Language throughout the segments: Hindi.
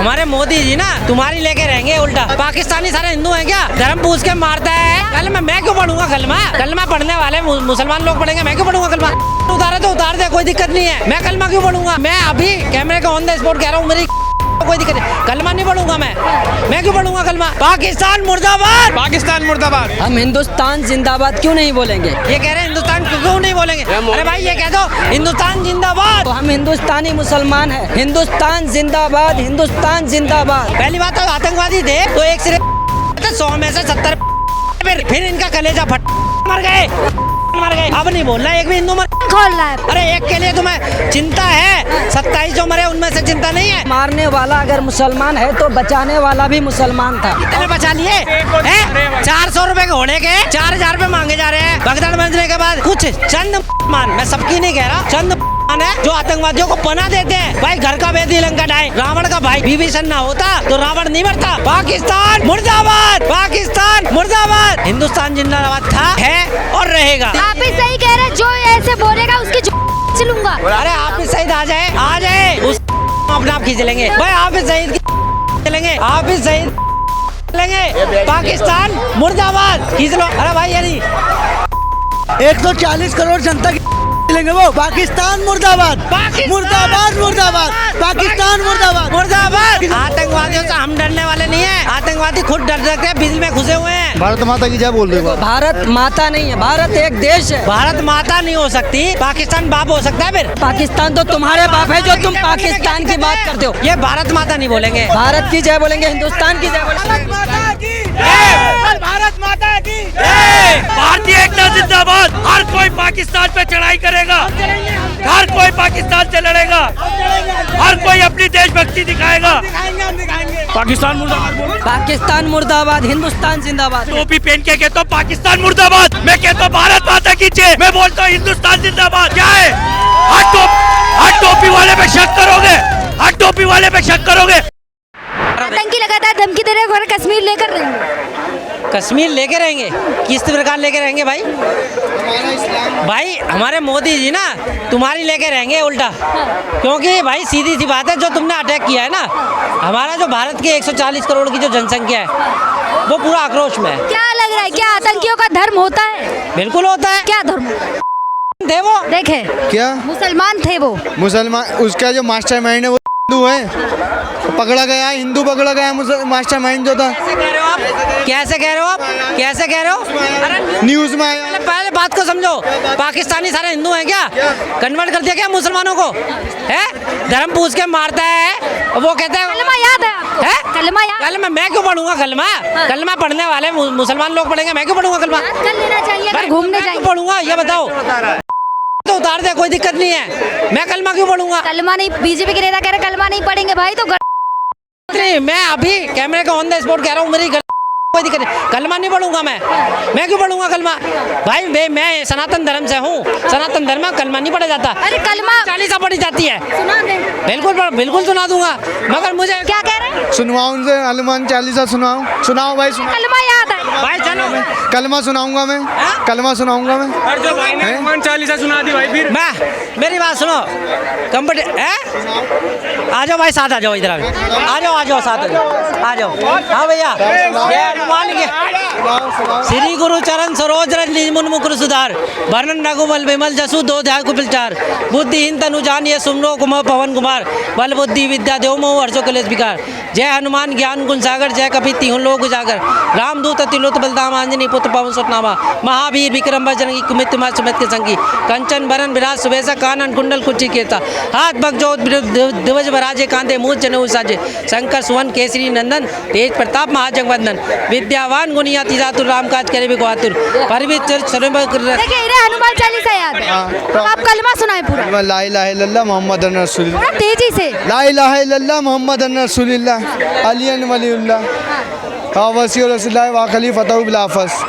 हमारे मोदी जी ना तुम्हारी लेके रहेंगे उल्टा। पाकिस्तानी सारे हिंदू हैं क्या? धर्म पूछ के मारता है। कलमा मैं क्यों पढ़ूंगा? कलमा कलमा पढ़ने वाले मुसलमान लोग पढ़ेंगे, मैं क्यों पढ़ूंगा कलमा? उतारे तो उतार दे, कोई दिक्कत नहीं है। मैं कलमा क्यों पढ़ूंगा? मैं अभी कैमरे का ऑन द स्पॉट कह रहा हूँ, मेरी कोई दिक्कत नहीं। कलमा नहीं पढ़ूंगा मैं क्यों पढ़ूंगा कलमा? पाकिस्तान मुर्दाबाद, पाकिस्तान मुर्दाबाद। हम हिंदुस्तान जिंदाबाद क्यों नहीं बोलेंगे? ये कह रहे हैं हिंदुस्तान क्यों नहीं बोलेंगे? अरे भाई ये कह दो हिंदुस्तान जिंदाबाद। तो हम हिंदुस्तानी मुसलमान हैं। हिंदुस्तान जिंदाबाद, हिंदुस्तान जिंदाबाद। पहली बात तो आतंकवादी थे तो एक सिरे 100 में से 70 फिर इनका कलेजा फट मर गए। अब नहीं बोलना एक भी हिंदू मर खोल रहा है। अरे एक के लिए तुम्हें चिंता है, 27 जो मरे उनमें से चिंता नहीं है। मारने वाला अगर मुसलमान है तो बचाने वाला भी मुसलमान था। कितने बचा लिए हैं? 400 रुपए के होने के 4000 रुपए मांगे जा रहे हैं। भगदड़ बजने के बाद कुछ चंद मान, मैं सबकी नहीं कह रहा, चंद है जो आतंकवादियों को पनाह देते हैं। भाई घर का बेदी लंका ढाई, रावण का भाई विभीषण ना होता तो रावण नहीं मरता। पाकिस्तान मुर्दाबाद, पाकिस्तान मुर्दाबाद। हिंदुस्तान जिंदाबाद था, है और रहेगा। आप ही सही कह रहे हैं, जो ऐसे बोलेगा उसकी चलूंगा। अरे आप ही शहीद आ जाए उस अपने आप खींच लेंगे। भाई आप ही शहीद चलेंगे, आप ही शहीद लेंगे। पाकिस्तान मुर्दाबाद खींच लो। अरे भाई यानी 140 करोड़ जनता की लेंगे वो। पाकिस्तान मुर्दाबाद, मुर्दाबाद मुर्दाबाद, पाकिस्तान मुर्दाबाद मुर्दाबाद। आतंकवादियों से हम डरने वाले नहीं है, आतंकवादी खुद डर रहे हैं, बिजली में घुसे हुए हैं। भारत माता की जय बोल रहे हो। भारत माता नहीं है, भारत एक देश है। भारत माता नहीं हो सकती, पाकिस्तान बाप हो सकता है। फिर पाकिस्तान तो तुम्हारे बाप है जो तुम पाकिस्तान की बात करते हो। ये भारत माता नहीं बोलेंगे, भारत की जय बोलेंगे, हिंदुस्तान की जय बोलेंगे। भारत माता की भारतीय एकता जिंदाबाद। हर कोई पाकिस्तान पे चढ़ाई करेगा, हर कोई पाकिस्तान से लड़ेगा, हर कोई अपनी देशभक्ति दिखाएगा। पाकिस्तान मुर्दाबाद, पाकिस्तान मुर्दाबाद, हिंदुस्तान जिंदाबाद। टोपी पहन के कहता हूँ पाकिस्तान मुर्दाबाद, मैं कहता हूँ भारत माता की जय, मैं बोलता हूँ हिंदुस्तान जिंदाबाद। क्या है? हर टोपी वाले पे शक करोगे, हर टोपी वाले पे शक करोगे। आतंकी लगातार धमकी दे रहे हैं, और कश्मीर लेकर रहेंगे। कश्मीर लेके रहेंगे, किस प्रकार लेके रहेंगे भाई? भाई हमारे मोदी जी ना तुम्हारी लेके रहेंगे उल्टा। क्योंकि भाई सीधी सी बात है, जो तुमने अटैक किया है ना, हमारा जो भारत की 140 करोड़ की जो जनसंख्या है वो पूरा आक्रोश में है। क्या लग रहा है, क्या आतंकियों का धर्म होता है? बिल्कुल होता है। क्या धर्म थे वो? देखे क्या मुसलमान थे वो? मुसलमान, उसका जो मास्टरमाइंड है वो हिंदू है, पकड़ा गया, हिंदू पकड़ा गया। मास्टरमाइंड जो था। कैसे कह रहे हो आप? कैसे कह रहे हो आप? कैसे कह रहे हो? अरे न्यूज में आया। पहले बात को समझो, पाकिस्तानी सारे हिंदू हैं क्या? कन्वर्ट कर दिया क्या मुसलमानों को? है धर्म पूछ के मारता है, वो कहते हैं कलमा याद है आपको? है? कलमा याद? कलमा मैं क्यों पढ़ूंगा कलमा? कलमा पढ़ने वाले मुसलमान लोग पढ़ेंगे, मैं क्यों पढ़ूंगा कलमा? कर लेना चाहिए, अगर भाई, घूमने मैं क्यों जाएंगे। पढ़ूंगा ये बताओ? तो उतार दे, कोई दिक्कत नहीं है। मैं कलमा क्यों पढ़ूंगा? कलमा नहीं, बीजेपी के नेता कह रहे कलमा नहीं पढ़ेंगे भाई, तो नहीं, मैं अभी कैमरे का ऑन द स्पॉट कह रहा हूँ, मेरी कोई दिक्कत नहीं। कलमा नहीं पढ़ूंगा मैं क्यों पढ़ूंगा कलमा? भाई मैं सनातन धर्म से हूँ, सनातन धर्म में कलमा नहीं पढ़ा जाता। अरे कलमा चालीसा पढ़ी जाती है। सुना दे। बिल्कुल सुना दूंगा, मगर मुझे क्या कह रहे हैं? सुनवाओ उनसे, हनुमान चालीसा सुनाओ भाई, सुनाओ। कलमा याद है भाई चलो कलमा सुनाऊंगा मैं, कलमा सुनाऊंगा मैं। हनुमान चालीसा सुना दी भाई। फिर मेरी बात सुनो, आ जाओ भाई, साथ आ जाओ, इधर आ जाओ, साथ आ जाओ। हाँ भैया, हनुमान के श्री गुरु चरण सरोज रज निज मुन मुकुर सुधार, वर्णन रघुबल विमल जसु दो ध्याय कुपिल चार, बुद्धिहीन तनु जानिए सुमरो कुमो पवन कुमार, बल बुद्धि विद्या देव मोह हर्षो कलेश विकार। जय हनुमान ज्ञान गुण सागर, जय कपि तिहुँ लोक उजागर, रामदूत अतिलोक बलदाम अंजनी पुत्र पवन सुतनामा, महावीर विक्रम बजरंगी कुमित मा सुमित के संगी, कंचन बरन विराज सुबेसा, कानन कुंडल कुची केता, हाथ बगजोत दिवज बराजे, कांधे मूंछ जनेऊ साजे, शंकर सुवन केसरी नंदन, तेज प्रताप महाजगवंदन, विद्यावान गुणी अति चातुर, राम काज करे बिगुआतुर, परवित्र देखिए इन्हें हनुमान चालीसा याद है, तो आप कलमा सुनाए पूरा। ला इलाहा इल्लल्लाह मोहम्मद रसूलुल्लाह, थोड़ा तेजी से। ला इलाहा इल्लल्लाह मोहम्मद रसूलुल्लाह, अली वलीउल्लाह, वसी रसूलुल्लाह व खलीफतहु बिल आफस।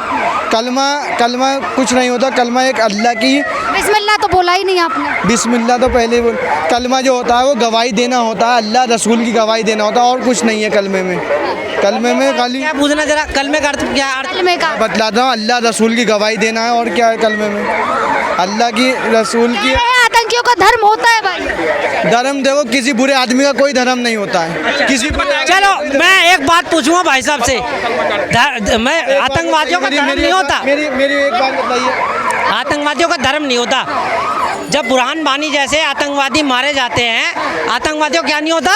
कलमा कुछ नहीं होता, कलमा एक अल्लाह की, बिस्मिल्लाह तो बोला ही नहीं आपने। बिस्मिल्लाह तो पहले बोल। कलमा जो होता है वो गवाही देना होता है, अल्लाह रसूल की गवाही देना होता है, और कुछ नहीं है कलमे में। कलमे में खाली क्या पूछना जरा, कलमे का अर्थ क्या? कलमे का बतलाता हूँ, अल्लाह रसूल की गवाही देना है, और क्या है कलमे में? अल्लाह की, रसूल की। आतंकियों का धर्म होता है भाई? धर्म देखो, किसी बुरे आदमी का कोई धर्म नहीं होता है। किसी चलो मैं एक बात पूछूंगा भाई साहब से, मैं आतंकवादियों का धर्म नहीं होता, मेरी एक बात बताइए। आतंकवादियों का धर्म नहीं होता। जब बुरहान वानी जैसे आतंकवादी मारे जाते हैं, आतंकवादियों क्या नहीं होता?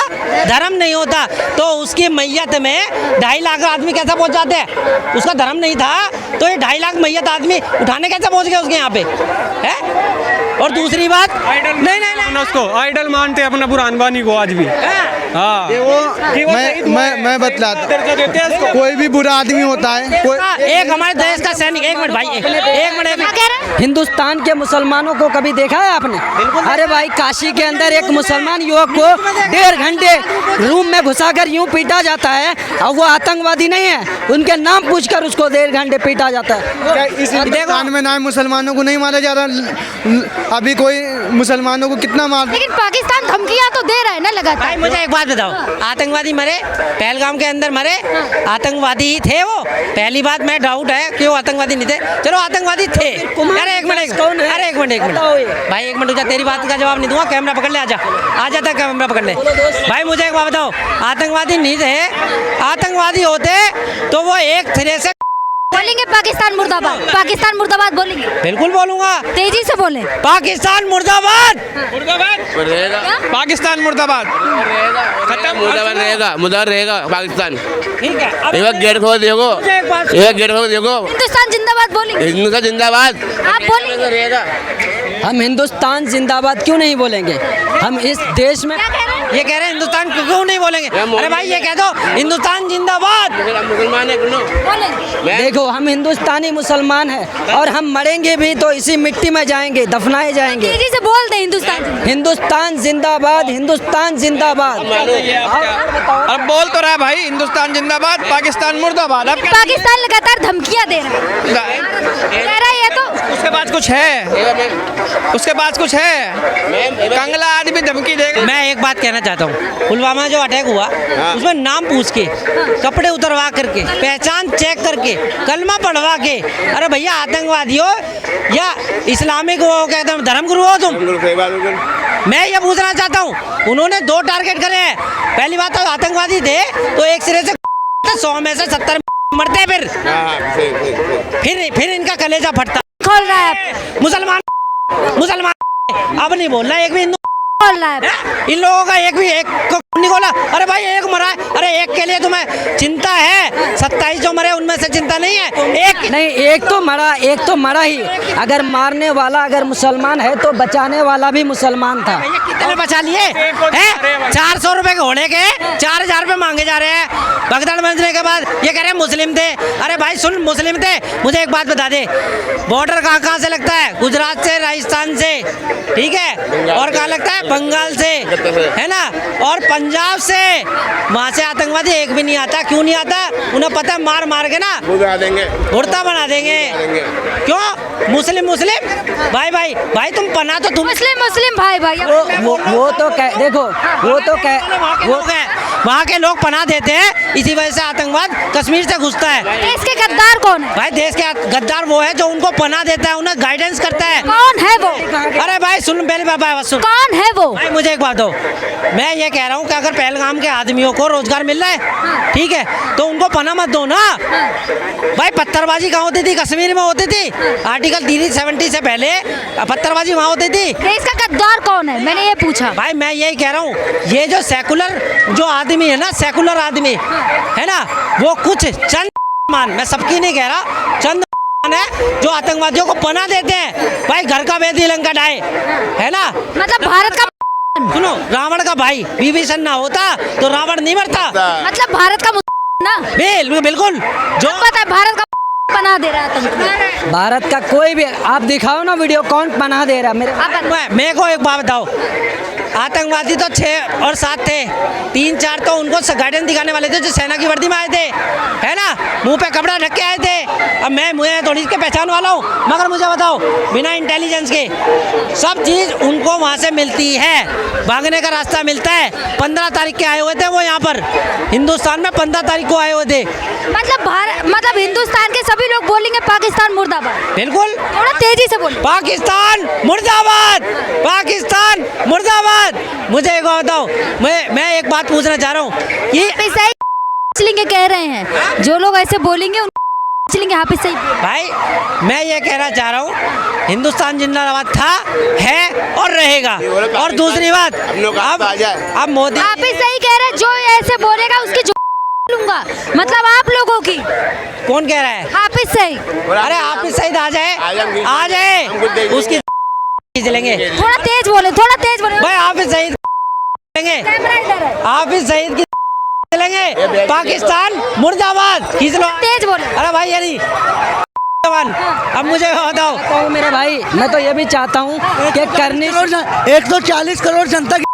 धर्म नहीं होता। तो उसकी मैयत में 2.5 लाख आदमी कैसे पहुंच जाते हैं? उसका धर्म नहीं था तो ये 2.5 लाख मैयत आदमी उठाने कैसे पहुंच गए उसके यहाँ पे है? और दूसरी बात, नहीं उसको आइडल मानते हैं अपना बुरहान वानी को आज भी। हाँ, मैं बतलाता, कोई भी बुरा आदमी होता है, कोई एक हमारे देश का सैनिक, एक मिनट भाई, एक मिनट क्या कह रहे हैं? हिंदुस्तान के मुसलमानों को कभी देखा है आपने? अरे भाई, काशी के अंदर एक मुसलमान युवक को 1.5 घंटे रूम में घुसाकर यूं पीटा जाता है, और वो आतंकवादी नहीं है, उनके नाम पूछकर उसको 1.5 घंटे पीटा जाता है। क्या इस हिंदुस्तान में ना मुसलमानों को नहीं मारा जा रहा? अभी कोई मुसलमानों को कितना मार, लेकिन पाकिस्तान धमकियां तो दे रहा है ना लगातार। भाई मुझे एक बात बताओ, आतंकवादी मरे, पहलगाम के अंदर मरे, आतंकवादी ही थे वो? पहली बात मैं डाउट है कि वो आतंकवादी नहीं थे। चलो आतंकवादी थे। अरे एक मिनट भाई, एक मिनट, तेरी बात का जवाब नहीं दूंगा। कैमरा पकड़ ले, आजा तक कैमरा पकड़ ले। भाई मुझे एक बात बताओ, आतंकवादी नहीं थे, आतंकवादी होते तो वो एक सिरे से बोलेंगे पाकिस्तान मुर्दाबाद, पाकिस्तान मुर्दाबाद बोलेंगे? बिल्कुल बोलूंगा, तेजी से बोले। पाकिस्तान मुर्दाबाद, पाकिस्तान मुर्दाबाद, मुर्दाबाद रहेगा, मुर्दाबाद रहेगा पाकिस्तान। ठीक है। एक बार गेट खोल देखो, एक गेट खोल देखो, हिंदुस्तान जिंदाबाद बोलेंगे? हिंदुस्तान जिंदाबाद आप बोलेंगे? रहेगा। हम हिंदुस्तान जिंदाबाद क्यों नहीं बोलेंगे? हम इस देश में क्या कह रहे हैं? ये कह रहे हैं हिंदुस्तान क्यों नहीं बोलेंगे? अरे भाई ये कह दो हिंदुस्तान जिंदाबाद। मुसलमान है, बोलेंगे। देखो, हम हिंदुस्तानी मुसलमान हैं और हम मरेंगे भी तो इसी मिट्टी में जाएंगे, दफनाए जाएंगे। तेजी से बोल दे हिंदुस्तान जिंदाबाद। हिंदुस्तान जिंदाबाद, हिंदुस्तान जिंदाबाद। अब बोल तो रहा है भाई, हिंदुस्तान जिंदाबाद, पाकिस्तान मुर्दाबाद। अब क्या पाकिस्तान लगातार धमकियां दे रहा है, कह रहा है ये तो। उसके पास कुछ है, उसके पास कुछ है, कंगला आदमी धमकी देगा। मैं एक बात कहना चाहता हूँ, पुलवामा जो अटैक हुआ उसमें नाम पूछ के, कपड़े उतरवा करके, पहचान चेक करके, कलमा पढ़वा के, अरे भैया आतंकवादी हो या इस्लामिक वो कहते हैं धर्म गुरु हो तुम? मैं ये पूछना चाहता हूँ, उन्होंने 2 टारगेट करे हैं। पहली बात तो आतंकवादी थे तो एक सिरे से 100 में से 70 मरते, फिर इनका कलेजा फटता। खोल रहा है मुसलमान अब नहीं बोलना, एक भी हिंदू खोल रहा है। इन लोगों का एक को नहीं बोला। अरे भाई एक मरा है, अरे एक के लिए तुम्हें चिंता है, 27 जो मरे उनमें से चिंता नहीं है? एक नहीं, एक तो मरा ही। अगर मारने वाला अगर मुसलमान है तो बचाने वाला भी मुसलमान था। कितने बचा लिए हैं? 400 रुपए के घोड़े के 4000 रुपए मांगे जा रहे हैं। भगदड़ मचने के बाद ये कह रहे हैं मुस्लिम थे। अरे भाई सुन, मुस्लिम थे, मुझे एक बात बता दे, बॉर्डर कहाँ से लगता है? गुजरात से, राजस्थान से, ठीक है, और कहाँ लगता है? बंगाल से, है ना, और पंजाब से। वहाँ से आतंकवादी एक भी नहीं आता। क्यों नहीं आता? उन्हें पता है मार के ना उड़ता बना देंगे। क्यों? मुस्लिम भाई तुम पना तो तुम मुस्लिम भाई वो तो देखो, वहाँ के लोग पनाह देते हैं, इसी वजह से आतंकवाद कश्मीर से घुसता है। देश के गद्दार कौन है? भाई देश के गद्दार वो है जो उनको पनाह देता है, उन्हें गाइडेंस करता है। कौन है वो? अरे भाई सुन, पहले बाबा सुन, कौन है वो? भाई मुझे एक बात दो, मैं ये कह रहा हूँ कि अगर पहलगाम के आदमियों को रोजगार मिल रहा है, ठीक है, तो उनको पनाह मत दो ना। भाई पत्थरबाजी कहाँ होती थी? कश्मीर में होती थी। आर्टिकल 370 से पहले पत्थरबाजी वहाँ होती थी। देश का गद्दार कौन है, मैंने ये पूछा। भाई मैं यही कह रहा हूँ, ये जो सेकुलर जो आदमी है ना, सेकुलर आदमी है ना, वो कुछ चंद मान, मैं सबकी नहीं कह रहा, चंद है जो आतंकवादियों को पनाह देते हैं। भाई घर का बेदी लंका डाए, है ना, मतलब भारत का सुनो, रावण का भाई विभीषण ना होता तो रावण नहीं मरता। मतलब भारत का ना, बिल्कुल, जो पता है भारत का पनाह दे रहा है। भारत का कोई भी आप दिखाओ ना वीडियो, कौन पनाह दे रहा है? मेरे को एक बात बताओ, आतंकवादी तो 6 और 7 थे, 3-4 तो उनको गाइडेंस दिखाने वाले थे जो सेना की वर्दी में आए थे, है ना, मुंह पे कपड़ा ढक के आए थे। अब मुझे थोड़ी इसके पहचान वाला हूँ, मगर मुझे बताओ बिना इंटेलिजेंस के सब चीज़ उनको वहाँ से मिलती है, भागने का रास्ता मिलता है। 15 तारीख के आए हुए थे वो यहाँ पर हिंदुस्तान में, 15 तारीख को आए हुए थे। मतलब हिंदुस्तान के सभी लोग बोलेंगे पाकिस्तान मुर्दाबाद। बिल्कुल, थोड़ा तेजी से बोलो। पाकिस्तान मुर्दाबाद, पाकिस्तान मुर्दाबाद। मुझे एक बात बताओ, मैं एक बात पूछना चाह रहा हूँ कि सही कह रहे हैं, जो लोग ऐसे बोलेंगे हाफिज सईद। भाई मैं ये कहना चाह रहा हूँ, हिंदुस्तान जिंदाबाद था, है और रहेगा। और दूसरी बात, अब मोदी हाफिज सईद कह रहे हैं जो ऐसे बोलेगा उसकी लूंगा, मतलब आप लोगों की। कौन कह रहा है? हाफिज सईद। अरे हाफिज सईद आ जाए उसकी चलेंगे। थोड़ा तेज बोले, थोड़ा तेज बोले भाई। हाफिज सईद चलेंगे, हाफिज सईद की चलेंगे। पाकिस्तान मुर्दाबाद खींच लो, तेज बोले। अरे भाई यानी अब मुझे बताओ मेरे भाई, मैं तो ये भी चाहता हूँ कि करने 140 करोड़ जनता की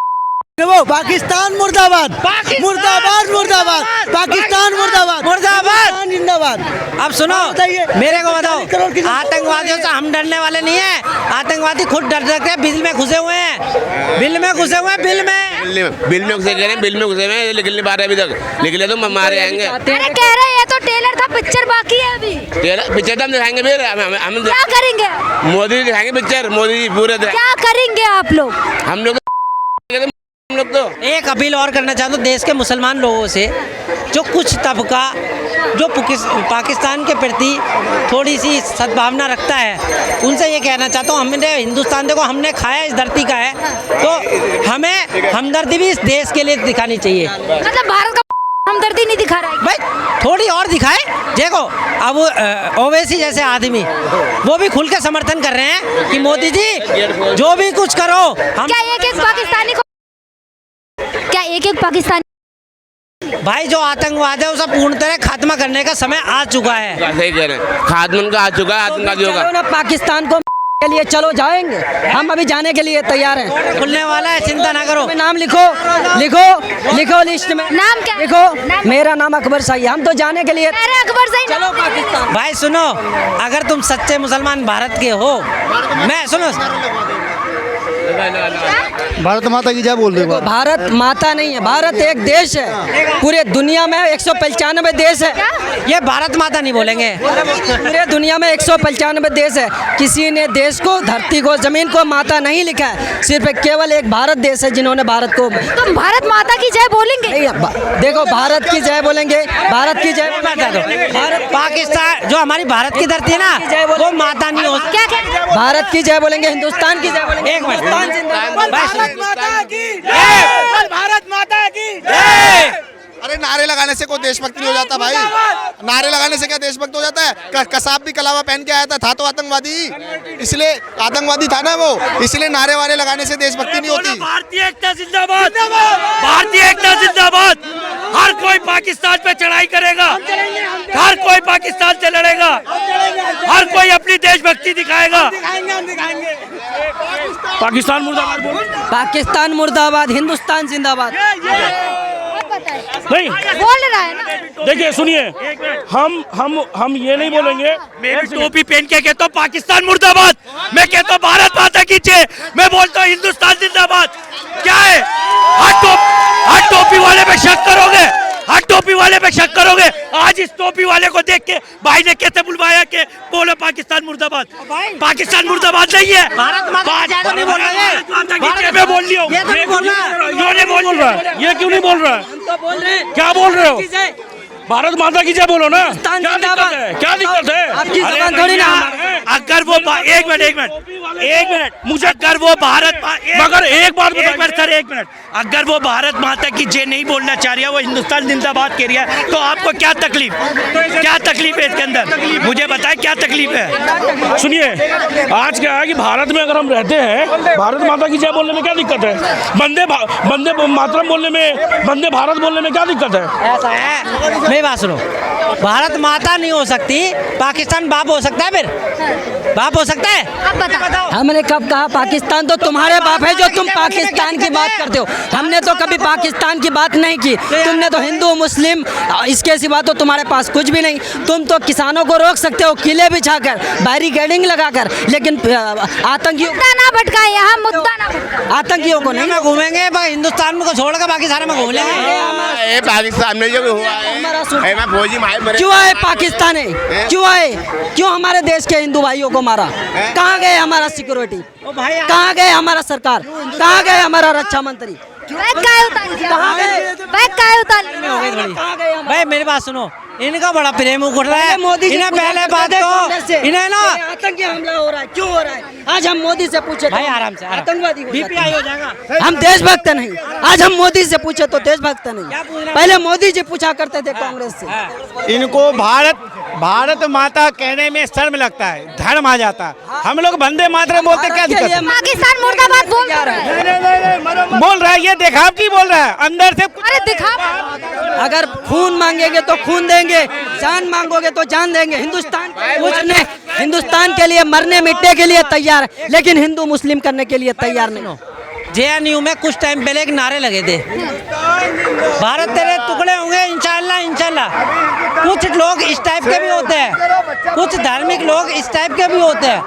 वो पाकिस्तान मुर्दाबाद, मुर्दाबाद मुर्दाबाद, पाकिस्तान मुर्दाबाद, मुर्दाबाद जिंदाबाद। अब सुनो, मेरे को बताओ, आतंकवादियों से हम डरने वाले नहीं है, आतंकवादी खुद डर के बिल में घुसे हुए हैं, बिल में घुसे हुए हैं, बिल में घुसे गए हैं, बिल में घुसे हुए हैं, निकल नहीं पा रहे अभी तक, निकले तो मारे आएंगे। अरे कह रहे हैं ये तो ट्रेलर था, पिक्चर बाकी है अभी। पिक्चर हम दिखाएंगे फिर, हम क्या करेंगे? मोदी दिखाएंगे पिक्चर, मोदी पूरे क्या करेंगे आप लोग? हम लोग तो एक अपील और करना चाहता हूँ देश के मुसलमान लोगों से, जो कुछ तबका जो पाकिस्तान के प्रति थोड़ी सी सद्भावना रखता है, उनसे ये कहना चाहता हूँ, हमने हिंदुस्तान देखो हमने खाया इस धरती का है, तो हमें हमदर्दी भी इस देश के लिए दिखानी चाहिए। मतलब भारत का हमदर्दी नहीं दिखा रहा है भाई, थोड़ी और दिखाए। देखो अब ओवैसी जैसे आदमी वो भी खुल के समर्थन कर रहे हैं कि मोदी जी जो भी कुछ करो हम। क्या एक एक पाकिस्तानी भाई जो आतंकवाद है उसका पूर्ण तरह खात्मा करने का समय आ चुका है। सही कह रहे हैं, खात्मा का आ चुका है आतंकवादियों का। चलो ना पाकिस्तान को के लिए चलो जाएंगे, हम अभी जाने के लिए तैयार हैं। खुलने वाला है, चिंता ना करो। नाम लिखो लिस्ट में। नाम क्या? लिखो, मेरा नाम अकबर सही है, हम तो जाने के लिए। अरे अकबर सही। चलो पाकिस्तान। भाई सुनो, अगर तुम सच्चे मुसलमान भारत के हो, मैं सुनो भारत माता की जय बोल रहे हो। भारत माता नहीं है, भारत एक देश है, पूरे दुनिया में 195 देश है। ये भारत माता नहीं बोलेंगे, पूरे दुनिया में 195 देश है, किसी ने देश को, धरती को, जमीन को माता नहीं लिखा है, सिर्फ केवल एक भारत देश है जिन्होंने भारत को। तुम भारत माता की जय बोलेंगे? देखो भारत की जय बोलेंगे, भारत की जय। भारत पाकिस्तान जो हमारी भारत की धरती है ना, वो माता नहीं हो। क्या क्या? भारत की जय बोलेंगे, हिंदुस्तान की जय बोलेंगे। एक मिनट, भारत माता की जय, भारत माता की जय। अरे नारे लगाने से कोई देशभक्त नहीं हो जाता भाई, नारे लगाने से क्या देशभक्त हो जाता है? कसाब भी कलावा पहन के आया था तो आतंकवादी, इसलिए आतंकवादी था ना वो, इसलिए नारे वारे लगाने से देशभक्ति नहीं होती। भारतीय एकता जिंदाबाद, भारतीय एकता जिंदाबाद। हर कोई पाकिस्तान पे चढ़ाई करेगा, हर कोई पाकिस्तान से लड़ेगा, हर कोई अपनी देशभक्ति दिखाएगा। पाकिस्तान मुर्दाबाद, पाकिस्तान मुर्दाबाद, हिंदुस्तान जिंदाबाद। नहीं बोल रहा है ना। देखिए सुनिए, हम ये नहीं बोलेंगे। मेरी टोपी पहन के कहता हूँ पाकिस्तान मुर्दाबाद, मैं कहता हूँ भारत माता की जय, मैं बोलता हूँ हिंदुस्तान जिंदाबाद। क्या है, हर टोपी वाले पे शक करोगे, हर टोपी वाले पे शक करोगे। आज इस टोपी वाले को देख के भाई ने कैसे बुलवाया कि बोलो पाकिस्तान मुर्दाबाद। पाकिस्तान मुर्दाबाद नहीं है, भारत माता की जय तो नहीं बोल रहे हैं। माता की जय मैं बोल लिया हूँ। ये तो नहीं बोल रहा है। क्यों नहीं बोल रहा है? ये क्यों नहीं बोल रहा है? क्या बोल रहे हो? भारत माता की जय बोलो ना। क्या दिक्कत है? क्या दिक्कत है? आपकी जबान थोड़ी ना। अगर वो एक मिनट मुझे, अगर वो भारत, मगर एक बात सर, एक मिनट, अगर वो भारत माता की जय नहीं बोलना चाह रही है, वो हिंदुस्तान जिंदाबाद कह रही है, तो आपको क्या तकलीफ है इसके अंदर? मुझे बताएं क्या तकलीफ है? सुनिए, आज क्या है कि भारत में अगर हम रहते हैं, भारत माता की जय बोलने में क्या दिक्कत है? वंदे मातरम बोलने में, वंदे भारत बोलने में क्या दिक्कत है? ऐसा है, मेरी बात सुनो, भारत माता नहीं हो सकती, पाकिस्तान बाप हो सकता है फिर। बाप हो सकता है? आप बताओ। हमने कब कहा पाकिस्तान? तो तुम्हारे बाप है जो तुम पाकिस्तान की बात करते हो। हमने तो कभी पाकिस्तान की बात नहीं की। तुमने तो हिंदू मुस्लिम, इसके सिवा तो तुम्हारे पास कुछ भी नहीं। तुम तो किसानों को रोक सकते हो किले बिछाकर, बैरिकेडिंग लगाकर, लेकिन आतंकियों मुद्दा ना भटकाए, यहाँ मुद्दा ना भटकाए। आतंकियों को नहीं। में घूमेंगे हिंदुस्तान में को छोड़कर बाकी सारे में घूम लेंगे। ये पाकिस्तान में जो हुआ है मैं फौजी मारे क्यों आए पाकिस्तान है? क्यों आए? क्यों हमारे देश के हिंदू भाइयों को मारा? कहाँ गए हमारा सिक्योरिटी? कहाँ गए हमारा सरकार? कहाँ गए हमारा रक्षा मंत्री? बैग काहे उतार लिया? कहाँ गए? बैग काहे उतार लिया? हो गई थोड़ी। कहाँ गए हम? भाई मेरी बात सुनो, इनका बड़ा प्रेम उठ रहा है। मोदी जी इन्हें पूछा पहले करते बात थे तो कांग्रेस से, इन्हें ना ये आतंकी हमला हो रहा है, क्यों हो रहा है? आज हम मोदी से पूछे भाई तो आराम से आतंकवादी हो जाते बीपीआई हो हैं। जाएगा। हम देशभक्त नहीं। आज हम मोदी से पूछे तो देशभक्त नहीं। पहले मोदी जी पूछा करते थे कांग्रेस से। इनको भारत माता कहने में शर्म लगता है, धर्म आ जाता है। हम लोग वंदे मातरम बोलते क्या दिक्कत है? पाकिस्तान मुर्दाबाद बोल रहा है। बोल रहा है, ये दिखावटी बोल रहा है, अंदर से कुछ अरे दिखा। अगर खून मांगेंगे तो खून देंगे, जान मांगोगे तो जान देंगे। हिंदुस्तान के लिए मरने मिटने के लिए तैयार है, लेकिन हिंदू मुस्लिम करने के लिए तैयार नहीं। JNU में कुछ टाइम पहले एक नारे लगे थे, भारत तेरे टुकड़े होंगे इंशाल्लाह इंशाल्लाह। कुछ लोग इस टाइप के भी होते हैं, कुछ धार्मिक लोग इस टाइप के भी होते हैं।